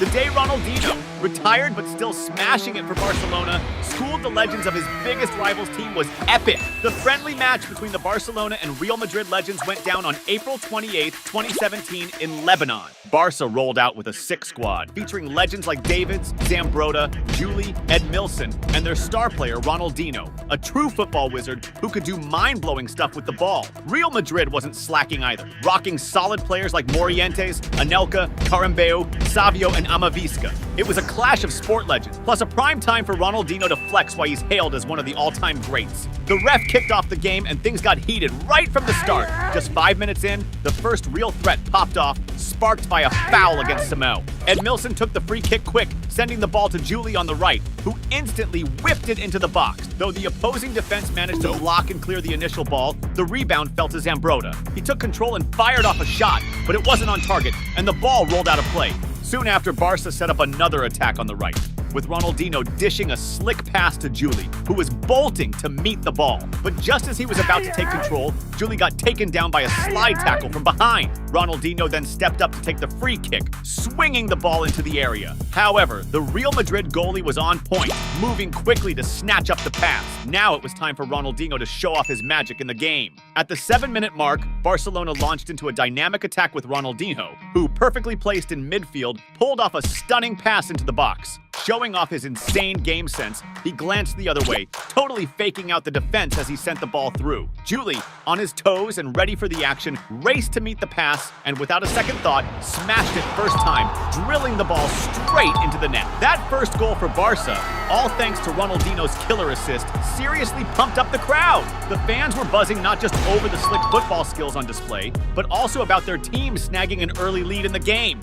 The day Ronaldinho, retired but still smashing it for Barcelona, schooled the legends of his biggest rivals team was epic. The friendly match between the Barcelona and Real Madrid legends went down on April 28, 2017 in Lebanon. Barca rolled out with a sick squad, featuring legends like Davids, Zambrotta, Juli, Edmilson, and their star player Ronaldinho, a true football wizard who could do mind-blowing stuff with the ball. Real Madrid wasn't slacking either, rocking solid players like Morientes, Anelka, Carambeu, Savio, and Amavisca. It was a clash of sport legends, plus a prime time for Ronaldinho to flex why he's hailed as one of the all-time greats. The ref kicked off the game and things got heated right from the start. Just 5 minutes in, the first real threat popped off, sparked by a foul against Simão. Edmilson took the free kick quick, sending the ball to Juli on the right, who instantly whipped it into the box. Though the opposing defense managed to block and clear the initial ball, the rebound fell to Zambrotta. He took control and fired off a shot, but it wasn't on target, and the ball rolled out of play. Soon after, Barca set up another attack on the right, with Ronaldinho dishing a slick pass to Juli, who was bolting to meet the ball. But just as he was about to take control, Juli got taken down by a slide tackle from behind. Ronaldinho then stepped up to take the free kick, swinging the ball into the area. However, the Real Madrid goalie was on point, moving quickly to snatch up the pass. Now it was time for Ronaldinho to show off his magic in the game. At the 7-minute mark, Barcelona launched into a dynamic attack with Ronaldinho, who, perfectly placed in midfield, pulled off a stunning pass into the box. Showing off his insane game sense, he glanced the other way, totally faking out the defense as he sent the ball through. Juli, on his toes and ready for the action, raced to meet the pass and without a second thought, smashed it first time, drilling the ball straight into the net. That first goal for Barca, all thanks to Ronaldinho's killer assist, seriously pumped up the crowd. The fans were buzzing not just over the slick football skills on display, but also about their team snagging an early lead in the game.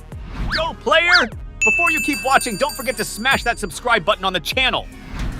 Go, player! Before you keep watching, don't forget to smash that subscribe button on the channel.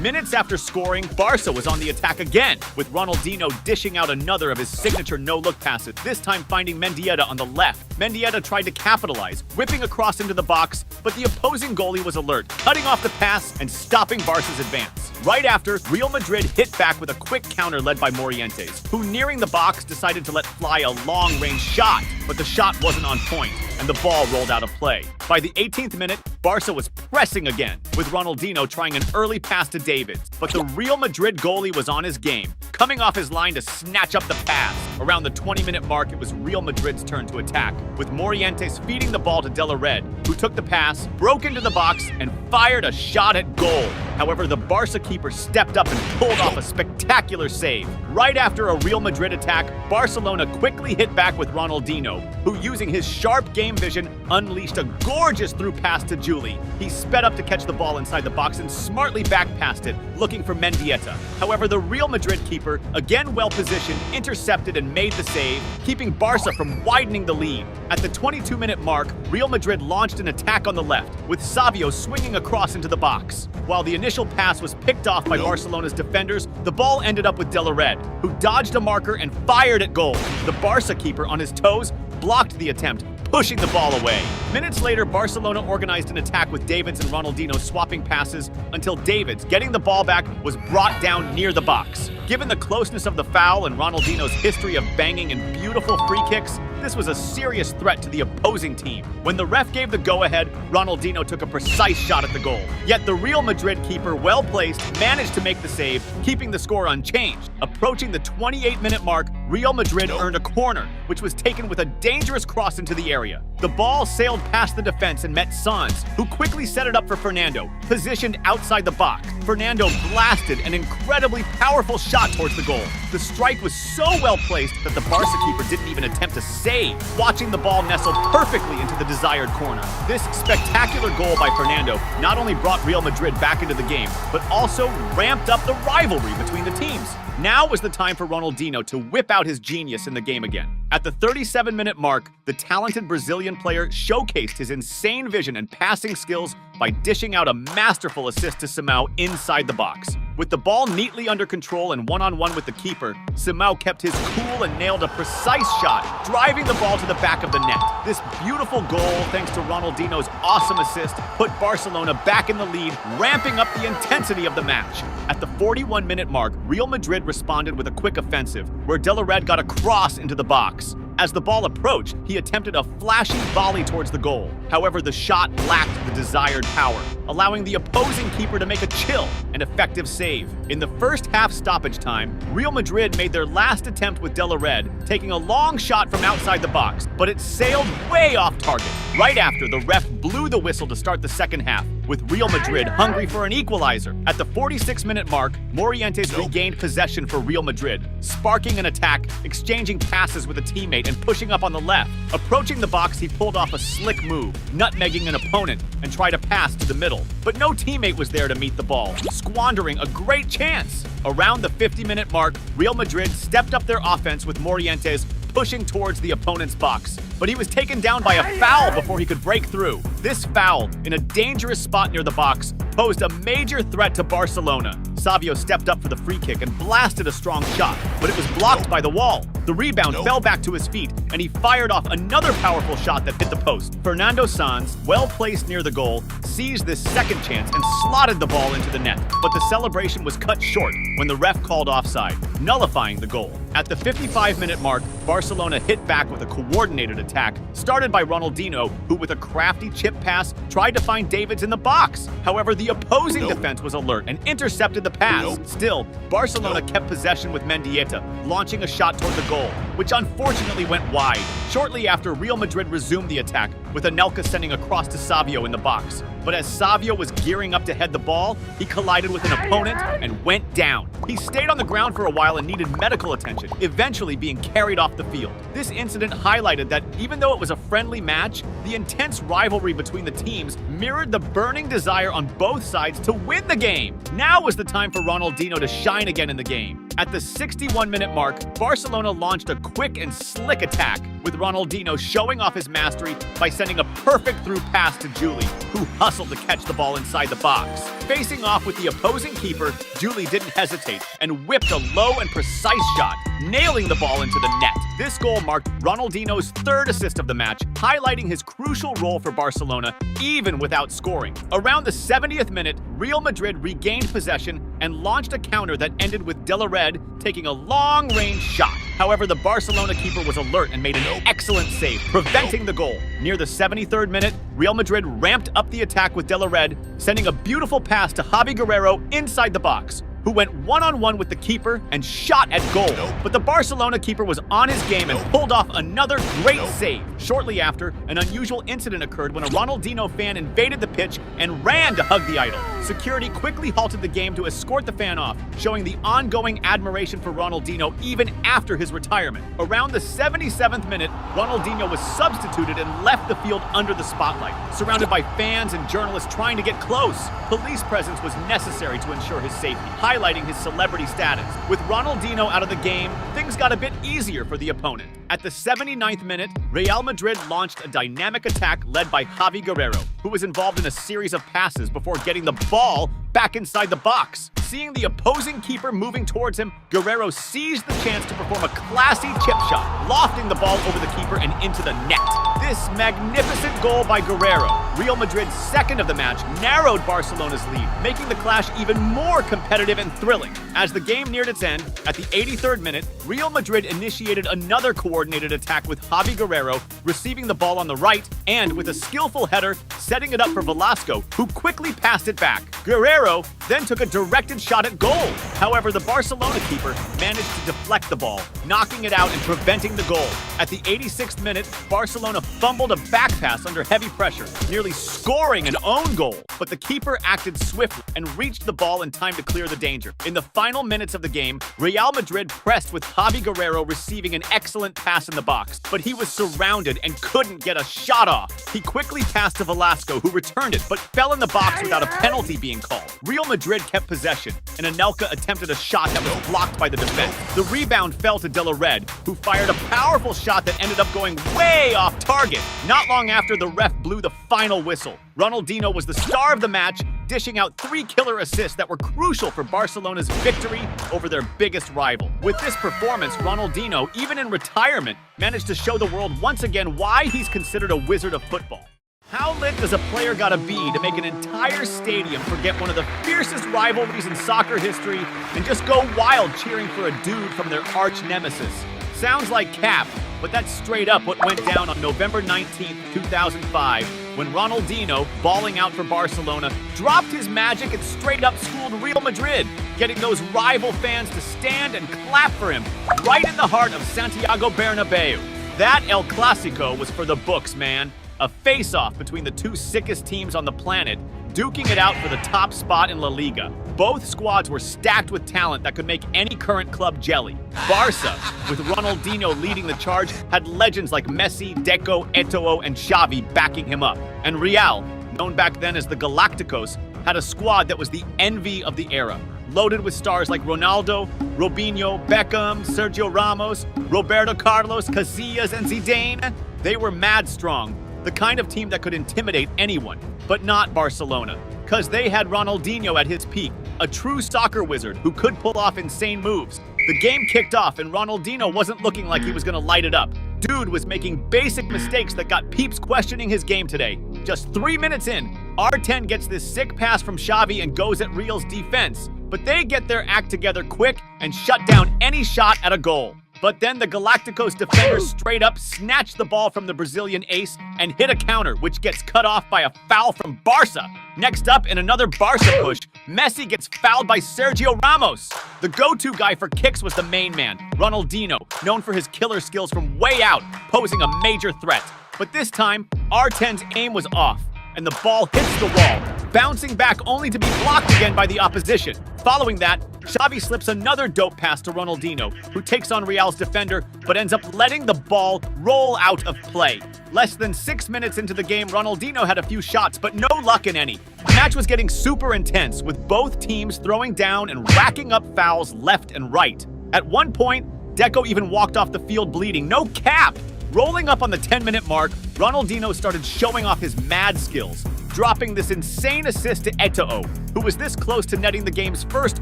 Minutes after scoring, Barca was on the attack again, with Ronaldinho dishing out another of his signature no-look passes, this time finding Mendieta on the left. Mendieta tried to capitalize, whipping across into the box, but the opposing goalie was alert, cutting off the pass and stopping Barca's advance. Right after, Real Madrid hit back with a quick counter led by Morientes, who nearing the box decided to let fly a long-range shot, but the shot wasn't on point, and the ball rolled out of play. By the 18th minute, Barca was pressing again, with Ronaldinho trying an early pass to Davids, but the Real Madrid goalie was on his game, coming off his line to snatch up the pass. Around the 20-minute mark, it was Real Madrid's turn to attack, with Morientes feeding the ball to De La Red, who took the pass, broke into the box, and fired a shot at goal. However, the Barca keeper stepped up and pulled off a spectacular save. Right after a Real Madrid attack, Barcelona quickly hit back with Ronaldinho, who, using his sharp game vision, unleashed a gorgeous through pass to Juli. He sped up to catch the ball inside the box and smartly back-passed it, looking for Mendieta. However, the Real Madrid keeper, again well-positioned, intercepted and made the save, keeping Barca from widening the lead. At the 22-minute mark, Real Madrid launched an attack on the left, with Savio swinging across into the box. While the initial pass was picked off by Barcelona's defenders, the ball ended up with De La Red, who dodged a marker and fired at goal. The Barca keeper, on his toes, blocked the attempt, pushing the ball away. Minutes later, Barcelona organized an attack with Davids and Ronaldinho swapping passes until Davids, getting the ball back, was brought down near the box. Given the closeness of the foul and Ronaldinho's history of banging and beautiful free kicks, this was a serious threat to the opposing team. When the ref gave the go-ahead, Ronaldinho took a precise shot at the goal. Yet the Real Madrid keeper, well-placed, managed to make the save, keeping the score unchanged. Approaching the 28-minute mark, Real Madrid earned a corner, which was taken with a dangerous cross into the area. The ball sailed past the defense and met Sans, who quickly set it up for Fernando, positioned outside the box. Fernando blasted an incredibly powerful shot towards the goal. The strike was so well placed that the Barca keeper didn't even attempt to save, watching the ball nestle perfectly into the desired corner. This spectacular goal by Fernando not only brought Real Madrid back into the game, but also ramped up the rivalry between the teams. Now was the time for Ronaldinho to whip out his genius in the game again. At the 37-minute mark, the talented Brazilian player showcased his insane vision and passing skills by dishing out a masterful assist to Simão inside the box. With the ball neatly under control and one-on-one with the keeper, Simão kept his cool and nailed a precise shot, driving the ball to the back of the net. This beautiful goal, thanks to Ronaldinho's awesome assist, put Barcelona back in the lead, ramping up the intensity of the match. At the 41-minute mark, Real Madrid responded with a quick offensive, where De La Red got a cross into the box. As the ball approached, he attempted a flashy volley towards the goal. However, the shot lacked the desired power, allowing the opposing keeper to make a chill and effective save. In the first half stoppage time, Real Madrid made their last attempt with De La Red, taking a long shot from outside the box, but it sailed way off target. Right after, the ref blew the whistle to start the second half, with Real Madrid hungry for an equalizer. At the 46-minute mark, Morientes regained possession for Real Madrid, sparking an attack, exchanging passes with a teammate and pushing up on the left. Approaching the box, he pulled off a slick move, nutmegging an opponent, and tried a pass to the middle. But no teammate was there to meet the ball, squandering a great chance. Around the 50-minute mark, Real Madrid stepped up their offense with Morientes pushing towards the opponent's box, but he was taken down by a foul before he could break through. This foul, in a dangerous spot near the box, posed a major threat to Barcelona. Savio stepped up for the free kick and blasted a strong shot, but it was blocked by the wall. The rebound fell back to his feet, and he fired off another powerful shot that hit the post. Fernando Sanz, well placed near the goal, seized this second chance and slotted the ball into the net, but the celebration was cut short when the ref called offside, nullifying the goal. At the 55-minute mark, Barcelona hit back with a coordinated attack, started by Ronaldinho, who with a crafty chip pass tried to find Davids in the box. However, the opposing defense was alert and intercepted the pass. Still, Barcelona kept possession with Mendieta, launching a shot toward the goal, which unfortunately went wide. Shortly after, Real Madrid resumed the attack, with Anelka sending a cross to Savio in the box. But as Savio was gearing up to head the ball, he collided with an opponent and went down. He stayed on the ground for a while and needed medical attention, eventually being carried off the field. This incident highlighted that even though it was a friendly match, the intense rivalry between the teams mirrored the burning desire on both sides to win the game. Now was the time for Ronaldinho to shine again in the game. At the 61-minute mark, Barcelona launched a quick and slick attack, with Ronaldinho showing off his mastery by sending a perfect through pass to Juli, who hustled to catch the ball inside the box. Facing off with the opposing keeper, Juli didn't hesitate and whipped a low and precise shot, nailing the ball into the net. This goal marked Ronaldinho's third assist of the match, highlighting his crucial role for Barcelona even without scoring. Around the 70th minute, Real Madrid regained possession and launched a counter that ended with De La Red taking a long-range shot. However, the Barcelona keeper was alert and made an excellent save, preventing the goal. Near the 73rd minute, Real Madrid ramped up the attack with De La Red, sending a beautiful pass to Javi Guerrero inside the box, who went one-on-one with the keeper and shot at goal. But the Barcelona keeper was on his game and pulled off another great save. Shortly after, an unusual incident occurred when a Ronaldinho fan invaded the pitch and ran to hug the idol. Security quickly halted the game to escort the fan off, showing the ongoing admiration for Ronaldinho even after his retirement. Around the 77th minute, Ronaldinho was substituted and left the field under the spotlight, surrounded by fans and journalists trying to get close. Police presence was necessary to ensure his safety, highlighting his celebrity status. With Ronaldinho out of the game, things got a bit easier for the opponent. At the 79th minute, Real Madrid launched a dynamic attack led by Javi Guerrero, who was involved in a series of passes before getting the ball back inside the box. Seeing the opposing keeper moving towards him, Guerrero seized the chance to perform a classy chip shot, lofting the ball over the keeper and into the net. This magnificent goal by Guerrero, Real Madrid's second of the match, narrowed Barcelona's lead, making the clash even more competitive and thrilling. As the game neared its end, at the 83rd minute, Real Madrid initiated another coordinated attack with Javi Guerrero receiving the ball on the right and, with a skillful header, setting it up for Velasco, who quickly passed it back. Guerrero then took a directed shot at goal. However, the Barcelona keeper managed to deflect the ball, knocking it out and preventing the goal. At the 86th minute, Barcelona fumbled a back pass under heavy pressure, nearly scoring an own goal. But the keeper acted swiftly and reached the ball in time to clear the danger. In the final minutes of the game, Real Madrid pressed with Javi Guerrero receiving an excellent pass in the box, but he was surrounded and couldn't get a shot off. He quickly passed to Velasco, who returned it, but fell in the box without a penalty being called. Real Madrid kept possession, and Anelka attempted a shot that was blocked by the defense. The rebound fell to De La Red, who fired a powerful shot that ended up going way off target. Not long after, the ref blew the final whistle. Ronaldinho was the star of the match, dishing out 3 killer assists that were crucial for Barcelona's victory over their biggest rival. With this performance, Ronaldinho, even in retirement, managed to show the world once again why he's considered a wizard of football. How lit does a player gotta be to make an entire stadium forget one of the fiercest rivalries in soccer history and just go wild cheering for a dude from their arch nemesis? Sounds like cap, But that's straight up what went down on November 19th, 2005, when Ronaldinho, balling out for Barcelona, dropped his magic and straight up schooled Real Madrid, getting those rival fans to stand and clap for him right in the heart of Santiago Bernabeu. That El Clasico was for the books, man. A face-off between the two sickest teams on the planet, duking it out for the top spot in La Liga. Both squads were stacked with talent that could make any current club jelly. Barca, with Ronaldinho leading the charge, had legends like Messi, Deco, Eto'o, and Xavi backing him up. And Real, known back then as the Galacticos, had a squad that was the envy of the era, loaded with stars like Ronaldo, Robinho, Beckham, Sergio Ramos, Roberto Carlos, Casillas, and Zidane. They were mad strong, the kind of team that could intimidate anyone, but not Barcelona, because they had Ronaldinho at his peak, a true soccer wizard who could pull off insane moves. The game kicked off and Ronaldinho wasn't looking like he was going to light it up. Dude was making basic mistakes that got peeps questioning his game today. Just 3 minutes in, R10 gets this sick pass from Xavi and goes at Real's defense, but they get their act together quick and shut down any shot at a goal. But then the Galacticos defenders straight up snatched the ball from the Brazilian ace and hit a counter, which gets cut off by a foul from Barca. Next up, in another Barca push, Messi gets fouled by Sergio Ramos. The go-to guy for kicks was the main man, Ronaldinho, known for his killer skills from way out, posing a major threat. But this time, R10's aim was off, and the ball hits the wall, bouncing back only to be blocked again by the opposition. Following that, Xavi slips another dope pass to Ronaldinho, who takes on Real's defender, but ends up letting the ball roll out of play. Less than 6 minutes into the game, Ronaldinho had a few shots, but no luck in any. The match was getting super intense, with both teams throwing down and racking up fouls left and right. At one point, Deco even walked off the field bleeding, no cap! Rolling up on the 10-minute mark, Ronaldinho started showing off his mad skills, dropping this insane assist to Eto'o, who was this close to netting the game's first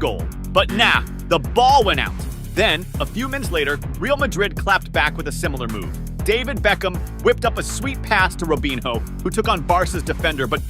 goal. But nah, the ball went out. Then, a few minutes later, Real Madrid clapped back with a similar move. David Beckham whipped up a sweet pass to Robinho, who took on Barca's defender, but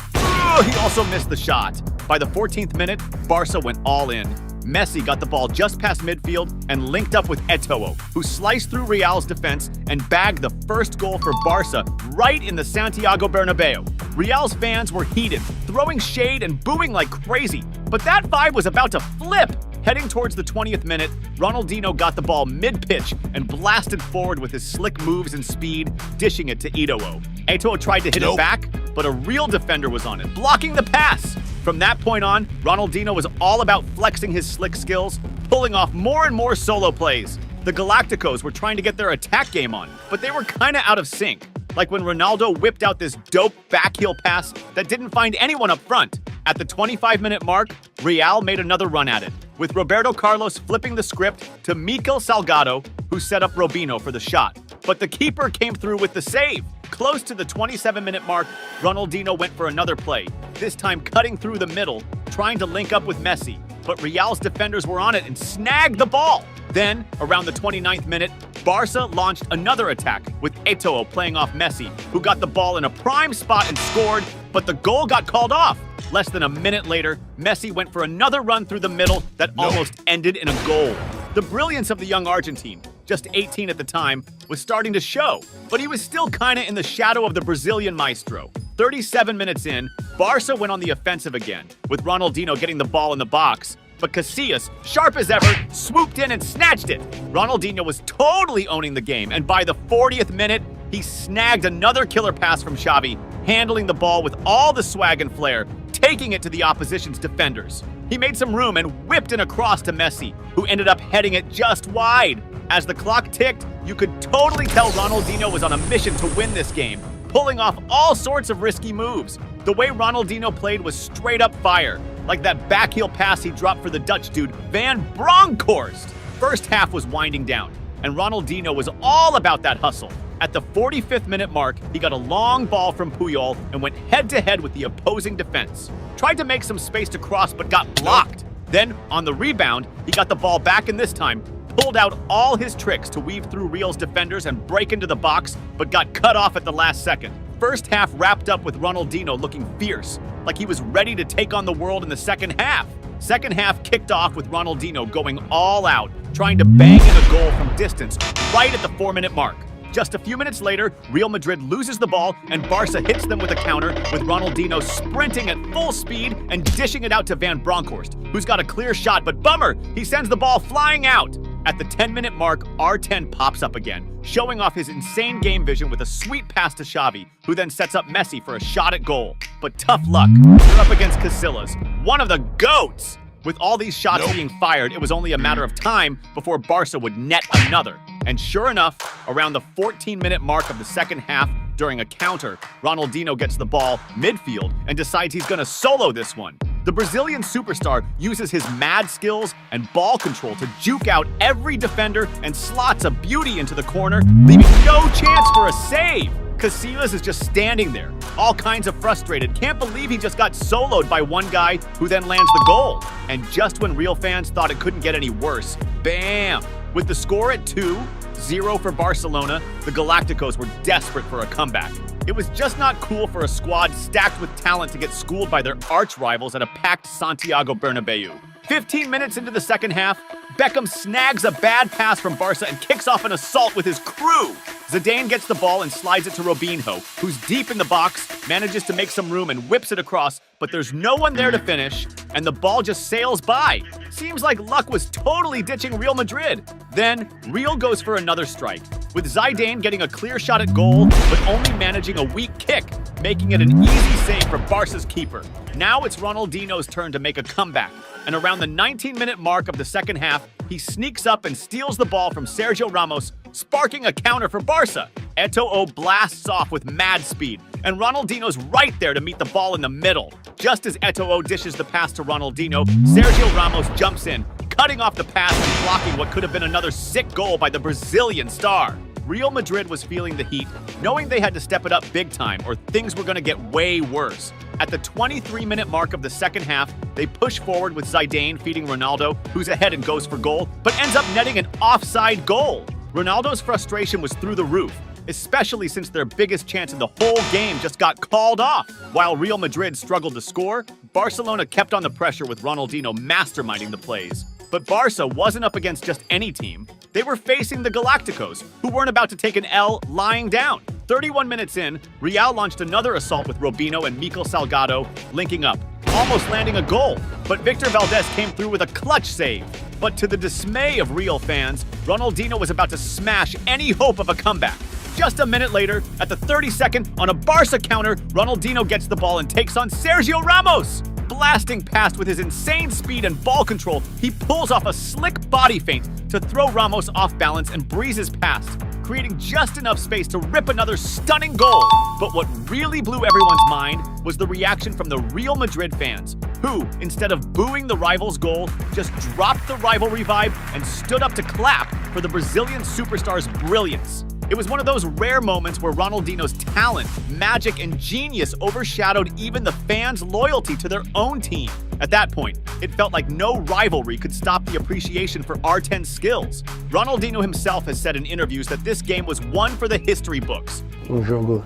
he also missed the shot. By the 14th minute, Barca went all in. Messi got the ball just past midfield and linked up with Eto'o, who sliced through Real's defense and bagged the first goal for Barca right in the Santiago Bernabeu. Real's fans were heated, throwing shade and booing like crazy, but that vibe was about to flip. Heading towards the 20th minute, Ronaldinho got the ball mid-pitch and blasted forward with his slick moves and speed, dishing it to Eto'o. Eto'o tried to hit it back, but a real defender was on it, blocking the pass. From that point on, Ronaldinho was all about flexing his slick skills, pulling off more and more solo plays. The Galacticos were trying to get their attack game on, but they were kinda out of sync. Like when Ronaldo whipped out this dope backheel pass that didn't find anyone up front. At the 25-minute mark, Real made another run at it, with Roberto Carlos flipping the script to Mikel Salgado, who set up Robinho for the shot. But the keeper came through with the save. Close to the 27-minute mark, Ronaldinho went for another play, this time cutting through the middle, trying to link up with Messi. But Real's defenders were on it and snagged the ball. Then, around the 29th minute, Barca launched another attack, with Eto'o playing off Messi, who got the ball in a prime spot and scored, but the goal got called off. Less than a minute later, Messi went for another run through the middle that almost ended in a goal. The brilliance of the young Argentine, just 18 at the time, was starting to show, but he was still kinda in the shadow of the Brazilian maestro. 37 minutes in, Barca went on the offensive again, with Ronaldinho getting the ball in the box, but Casillas, sharp as ever, swooped in and snatched it. Ronaldinho was totally owning the game, and by the 40th minute, he snagged another killer pass from Xavi, handling the ball with all the swag and flair, taking it to the opposition's defenders. He made some room and whipped in a cross to Messi, who ended up heading it just wide. As the clock ticked, you could totally tell Ronaldinho was on a mission to win this game, pulling off all sorts of risky moves. The way Ronaldinho played was straight up fire, like that backheel pass he dropped for the Dutch dude Van Bronckhorst. First half was winding down, and Ronaldinho was all about that hustle. At the 45th minute mark, he got a long ball from Puyol and went head-to-head with the opposing defense. Tried to make some space to cross, but got blocked. Then, on the rebound, he got the ball back, and this time, pulled out all his tricks to weave through Real's defenders and break into the box, but got cut off at the last second. First half wrapped up with Ronaldinho looking fierce, like he was ready to take on the world in the second half. Second half kicked off with Ronaldinho going all out, trying to bang in a goal from distance right at the 4-minute mark. Just a few minutes later, Real Madrid loses the ball and Barca hits them with a counter, with Ronaldinho sprinting at full speed and dishing it out to Van Bronckhorst, who's got a clear shot, but bummer, he sends the ball flying out. At the 10-minute mark, R10 pops up again, showing off his insane game vision with a sweet pass to Xavi, who then sets up Messi for a shot at goal. But tough luck, they're up against Casillas, one of the GOATs! With all these shots being fired, it was only a matter of time before Barca would net another. And sure enough, around the 14-minute mark of the second half, during a counter, Ronaldinho gets the ball midfield and decides he's gonna solo this one. The Brazilian superstar uses his mad skills and ball control to juke out every defender and slots a beauty into the corner, leaving no chance for a save. Casillas is just standing there, all kinds of frustrated, can't believe he just got soloed by one guy who then lands the goal. And just when Real fans thought it couldn't get any worse, bam! With the score at 2-0 for Barcelona, the Galacticos were desperate for a comeback. It was just not cool for a squad stacked with talent to get schooled by their arch rivals at a packed Santiago Bernabeu. 15 minutes into the second half, Beckham snags a bad pass from Barca and kicks off an assault with his crew. Zidane gets the ball and slides it to Robinho, who's deep in the box, manages to make some room and whips it across, but there's no one there to finish, and the ball just sails by. Seems like luck was totally ditching Real Madrid. Then, Real goes for another strike, with Zidane getting a clear shot at goal, but only managing a weak kick, making it an easy save for Barca's keeper. Now it's Ronaldinho's turn to make a comeback, and around the 19-minute mark of the second half, he sneaks up and steals the ball from Sergio Ramos, sparking a counter for Barca. Eto'o blasts off with mad speed, and Ronaldinho's right there to meet the ball in the middle. Just as Eto'o dishes the pass to Ronaldinho, Sergio Ramos jumps in, cutting off the pass and blocking what could have been another sick goal by the Brazilian star. Real Madrid was feeling the heat, knowing they had to step it up big time or things were going to get way worse. At the 23-minute mark of the second half, they push forward with Zidane feeding Ronaldo, who's ahead and goes for goal, but ends up netting an offside goal. Ronaldo's frustration was through the roof, especially since their biggest chance in the whole game just got called off. While Real Madrid struggled to score, Barcelona kept on the pressure with Ronaldinho masterminding the plays. But Barca wasn't up against just any team. They were facing the Galacticos, who weren't about to take an L lying down. 31 minutes in, Real launched another assault with Robinho and Mikel Salgado linking up, almost landing a goal. But Victor Valdés came through with a clutch save. But to the dismay of Real fans, Ronaldinho was about to smash any hope of a comeback. Just a minute later, at the 32nd, on a Barca counter, Ronaldinho gets the ball and takes on Sergio Ramos. Blasting past with his insane speed and ball control, he pulls off a slick body feint to throw Ramos off balance and breezes past, creating just enough space to rip another stunning goal. But what really blew everyone's mind was the reaction from the Real Madrid fans, who, instead of booing the rival's goal, just dropped the rivalry vibe and stood up to clap for the Brazilian superstar's brilliance. It was one of those rare moments where Ronaldinho's talent, magic, and genius overshadowed even the fans' loyalty to their own team. At that point, it felt like no rivalry could stop the appreciation for R10's skills. Ronaldinho himself has said in interviews that this game was one for the history books. Jogo,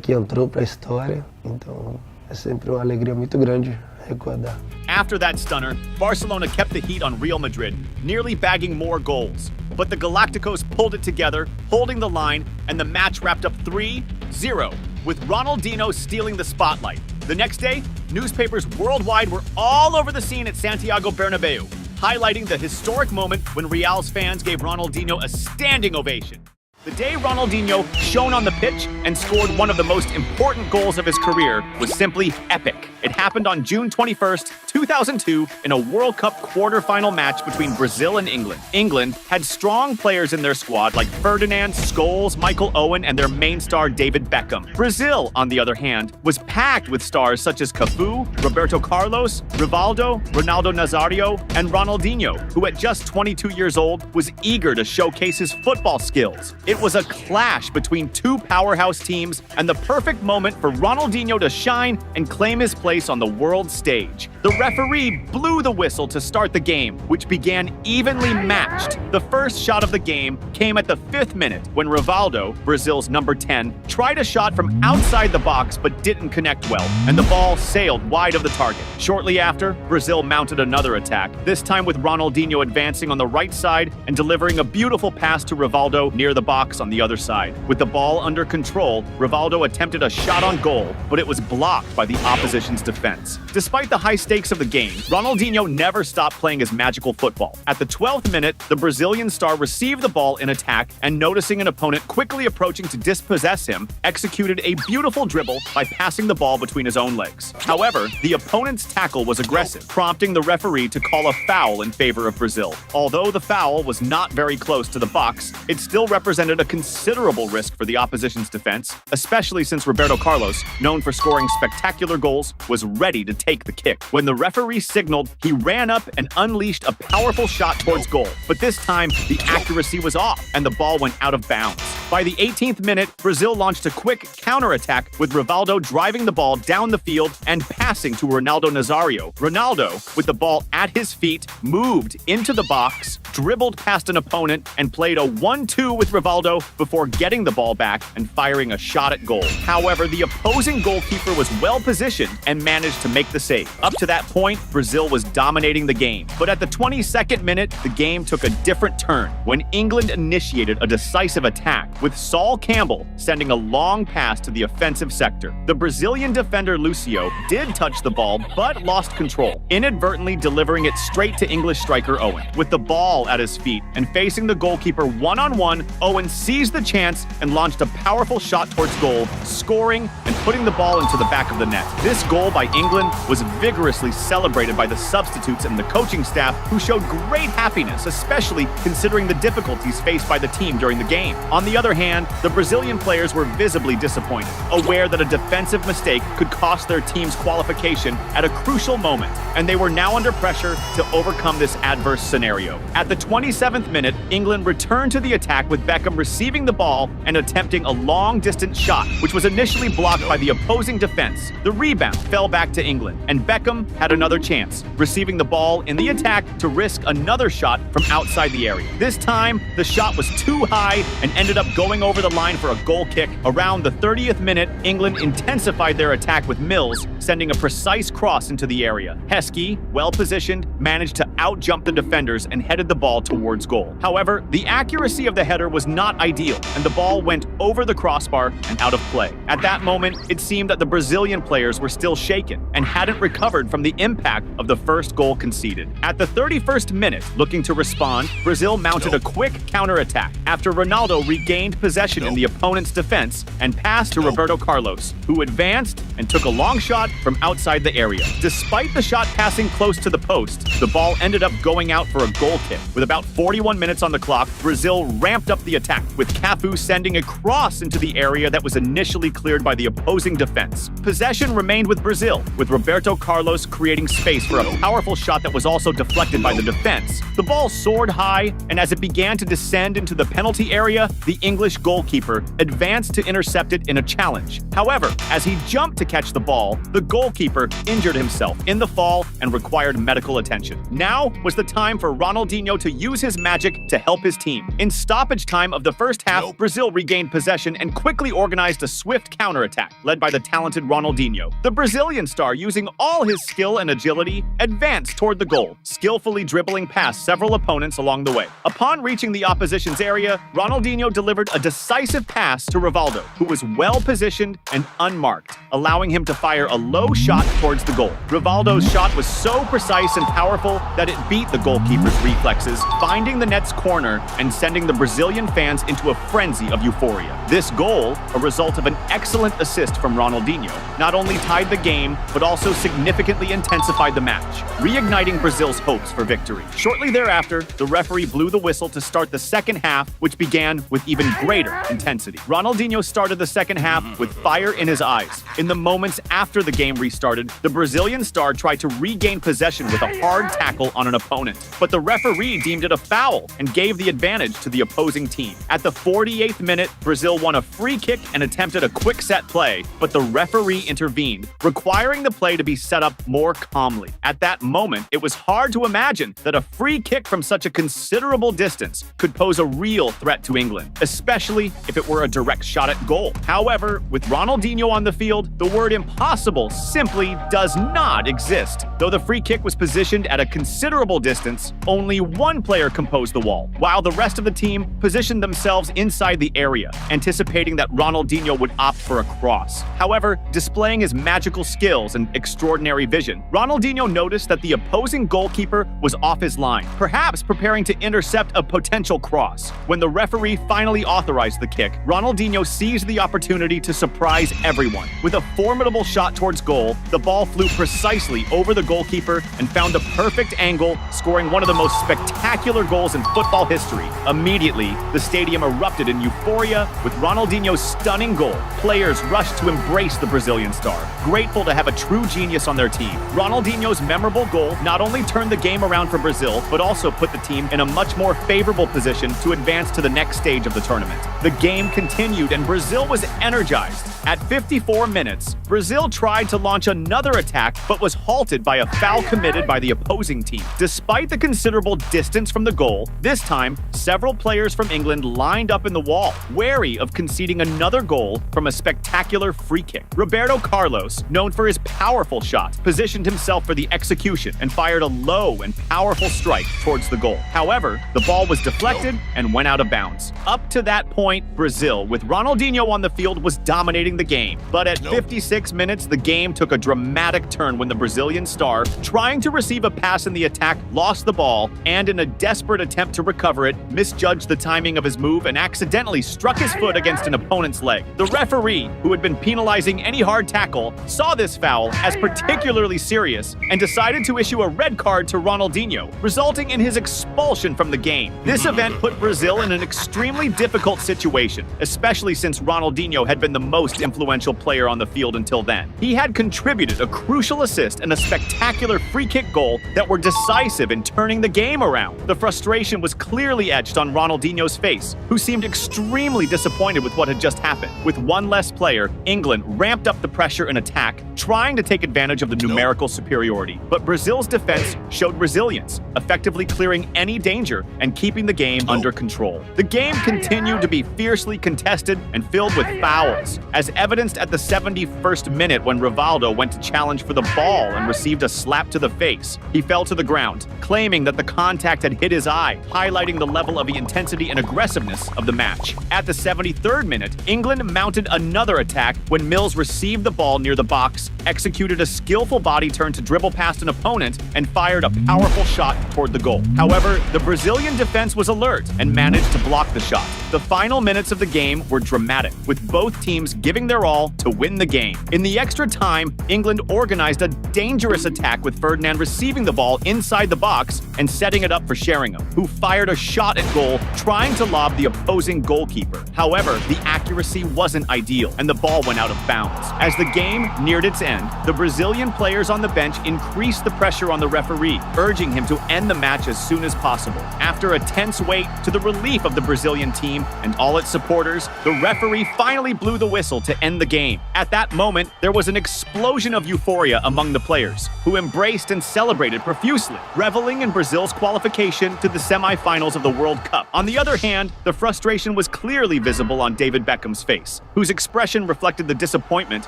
que entrou para a história, então é sempre uma alegria muito grande recordar. After that stunner, Barcelona kept the heat on Real Madrid, nearly bagging more goals. But the Galacticos pulled it together, holding the line, and the match wrapped up 3-0, with Ronaldinho stealing the spotlight. The next day, newspapers worldwide were all over the scene at Santiago Bernabeu, highlighting the historic moment when Real's fans gave Ronaldinho a standing ovation. The day Ronaldinho shone on the pitch and scored one of the most important goals of his career was simply epic. It happened on June 21st, 2002, in a World Cup quarterfinal match between Brazil and England. England had strong players in their squad like Ferdinand, Scholes, Michael Owen, and their main star David Beckham. Brazil, on the other hand, was packed with stars such as Cafu, Roberto Carlos, Rivaldo, Ronaldo Nazario, and Ronaldinho, who at just 22 years old was eager to showcase his football skills. It was a clash between two powerhouse teams and the perfect moment for Ronaldinho to shine and claim his place place on the world stage. The referee blew the whistle to start the game, which began evenly matched. The first shot of the game came at the 5th minute when Rivaldo, Brazil's number 10, tried a shot from outside the box but didn't connect well, and the ball sailed wide of the target. Shortly after, Brazil mounted another attack, this time with Ronaldinho advancing on the right side and delivering a beautiful pass to Rivaldo near the box on the other side. With the ball under control, Rivaldo attempted a shot on goal, but it was blocked by the opposition's defense. Despite the high stakes of the game, Ronaldinho never stopped playing his magical football. At the 12th minute, the Brazilian star received the ball in attack and, noticing an opponent quickly approaching to dispossess him, executed a beautiful dribble by passing the ball between his own legs. However, the opponent's tackle was aggressive, prompting the referee to call a foul in favor of Brazil. Although the foul was not very close to the box, it still represented a considerable risk for the opposition's defense, especially since Roberto Carlos, known for scoring spectacular goals, was ready to take the kick. When the referee signaled, he ran up and unleashed a powerful shot towards goal. But this time, the accuracy was off, and the ball went out of bounds. By the 18th minute, Brazil launched a quick counterattack with Rivaldo driving the ball down the field and passing to Ronaldo Nazario. Ronaldo, with the ball at his feet, moved into the box, dribbled past an opponent, and played a 1-2 with Rivaldo before getting the ball back and firing a shot at goal. However, the opposing goalkeeper was well positioned and managed to make the save. Up to that point, Brazil was dominating the game. But at the 22nd minute, the game took a different turn when England initiated a decisive attack, with Sol Campbell sending a long pass to the offensive sector. The Brazilian defender Lucio did touch the ball but lost control, inadvertently delivering it straight to English striker Owen. With the ball at his feet and facing the goalkeeper one-on-one, Owen seized the chance and launched a powerful shot towards goal, scoring and putting the ball into the back of the net. This goal by England was vigorously celebrated by the substitutes and the coaching staff, who showed great happiness, especially considering the difficulties faced by the team during the game. On the other hand, the Brazilian players were visibly disappointed, aware that a defensive mistake could cost their team's qualification at a crucial moment, and they were now under pressure to overcome this adverse scenario. At the 27th minute, England returned to the attack with Beckham receiving the ball and attempting a long-distance shot, which was initially blocked by the opposing defense. The rebound fell back to England, and Beckham had another chance, receiving the ball in the attack to risk another shot from outside the area. This time, the shot was too high and ended up going over the line for a goal kick. Around the 30th minute, England intensified their attack with Mills, sending a precise cross into the area. Heskey, well positioned, managed to outjump the defenders and headed the ball towards goal. However, the accuracy of the header was not ideal, and the ball went over the crossbar and out of play. At that moment, it seemed that the Brazilian players were still shaken and hadn't recovered from the impact of the first goal conceded. At the 31st minute, looking to respond, Brazil mounted a quick counterattack after Ronaldo regained possession in the opponent's defense and passed to Roberto Carlos, who advanced and took a long shot from outside the area. Despite the shot passing close to the post, the ball ended up going out for a goal kick. With about 41 minutes on the clock, Brazil ramped up the attack, with Cafu sending a cross into the area that was initially cleared by the opposing defense. Possession remained with Brazil, with Roberto Carlos creating space for a powerful shot that was also deflected by the defense. The ball soared high, and as it began to descend into the penalty area, the English goalkeeper advanced to intercept it in a challenge. However, as he jumped to catch the ball, the goalkeeper injured himself in the fall and required medical attention. Now was the time for Ronaldinho to use his magic to help his team. In stoppage time of the first half, Brazil regained possession and quickly organized a swift counterattack, led by the talented Ronaldinho. The Brazilian star, using all his skill and agility, advanced toward the goal, skillfully dribbling past several opponents along the way. Upon reaching the opposition's area, Ronaldinho delivered a decisive pass to Rivaldo, who was well positioned and unmarked, allowing him to fire a low shot towards the goal. Rivaldo's shot was so precise and powerful that it beat the goalkeeper's reflexes, finding the net's corner and sending the Brazilian fans into a frenzy of euphoria. This goal, a result of an excellent assist from Ronaldinho, not only tied the game, but also significantly intensified the match, reigniting Brazil's hopes for victory. Shortly thereafter, the referee blew the whistle to start the second half, which began with even greater intensity. Ronaldinho started the second half with fire in his eyes. In the moments after the game restarted, the Brazilian star tried to regain possession with a hard tackle on an opponent, but the referee deemed it a foul and gave the advantage to the opposing team. At the 48th minute, Brazil won a free kick and attempted a quick set play, play, but the referee intervened, requiring the play to be set up more calmly. At that moment, it was hard to imagine that a free kick from such a considerable distance could pose a real threat to England, especially if it were a direct shot at goal. However, with Ronaldinho on the field, the word impossible simply does not exist. Though the free kick was positioned at a considerable distance, only one player composed the wall, while the rest of the team positioned themselves inside the area, anticipating that Ronaldinho would opt for a cross. However, displaying his magical skills and extraordinary vision, Ronaldinho noticed that the opposing goalkeeper was off his line, perhaps preparing to intercept a potential cross. When the referee finally authorized the kick, Ronaldinho seized the opportunity to surprise everyone. With a formidable shot towards goal, the ball flew precisely over the goalkeeper and found the perfect angle, scoring one of the most spectacular goals in football history. Immediately, the stadium erupted in euphoria with Ronaldinho's stunning goal. Players rushed to embrace the Brazilian star, grateful to have a true genius on their team. Ronaldinho's memorable goal not only turned the game around for Brazil, but also put the team in a much more favorable position to advance to the next stage of the tournament. The game continued and Brazil was energized. At 54 minutes, Brazil tried to launch another attack but was halted by a foul committed by the opposing team. Despite the considerable distance from the goal, this time, several players from England lined up in the wall, wary of conceding another goal from a spectacular free kick. Roberto Carlos, known for his powerful shot, positioned himself for the execution and fired a low and powerful strike towards the goal. However, the ball was deflected and went out of bounds. Up to that point, Brazil, with Ronaldinho on the field, was dominating the game. But at 56 minutes, the game took a dramatic turn when the Brazilian star, trying to receive a pass in the attack, lost the ball and, in a desperate attempt to recover it, misjudged the timing of his move and accidentally struck his foot against an opponent's leg. The referee, who had been penalizing any hard tackle, saw this foul as particularly serious and decided to issue a red card to Ronaldinho, resulting in his expulsion from the game. This event put Brazil in an extremely difficult situation, especially since Ronaldinho had been the most influential player on the field until then. He had contributed a crucial assist and a spectacular free kick goal that were decisive in turning the game around. The frustration was clearly etched on Ronaldinho's face, who seemed extremely disappointed with what had just happened. With one less player, England ramped up the pressure and attack, trying to take advantage of the numerical superiority. But Brazil's defense showed resilience, effectively clearing any danger and keeping the game under control. The game continued to be fiercely contested and filled with fouls, as evidenced at the 71st minute when Rivaldo went to challenge for the ball and received a slap to the face. He fell to the ground, claiming that the contact had hit his eye, highlighting the level of the intensity and aggressiveness of the match. At the 73rd minute, England mounted another attack when Mills received the ball near the box, executed a skillful body turn to dribble past an opponent, and fired a powerful shot toward the goal. However, the Brazilian defense was alert and managed to block the shot. The final minutes of the game were dramatic, with both teams giving their all to win the game. In the extra time, England organized a dangerous attack with Ferdinand receiving the ball inside the box and setting it up for Sheringham, who fired a shot at goal, trying to lob the opposing goalkeeper. However, the accuracy wasn't ideal, and the ball went out of bounds. As the game neared its end, the Brazilian players on the bench increased the pressure on the referee, urging him to end the match as soon as possible. After a tense wait, to the relief of the Brazilian team and all its supporters, the referee finally blew the whistle to end the game. At that moment, there was an explosion of euphoria among the players, who embraced and celebrated profusely, reveling in Brazil's qualification to the semi-finals of the World Cup. On the other hand, the frustration was clearly visible on David Beckham's face, whose expression reflected the disappointment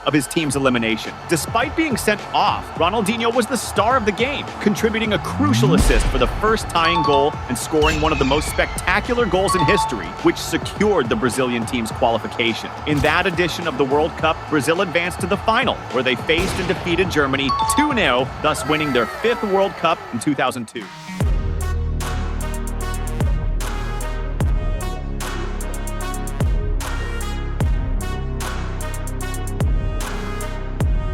of his team's elimination. Despite being sent off, Ronaldinho was the star of the game, contributing a crucial assist for the first tying goal and scoring one of the most spectacular goals in history, which secured the Brazilian team's qualification. In that edition of the World Cup, Brazil advanced to the final, where they faced and defeated Germany 2-0, thus winning their 5th World Cup in 2002.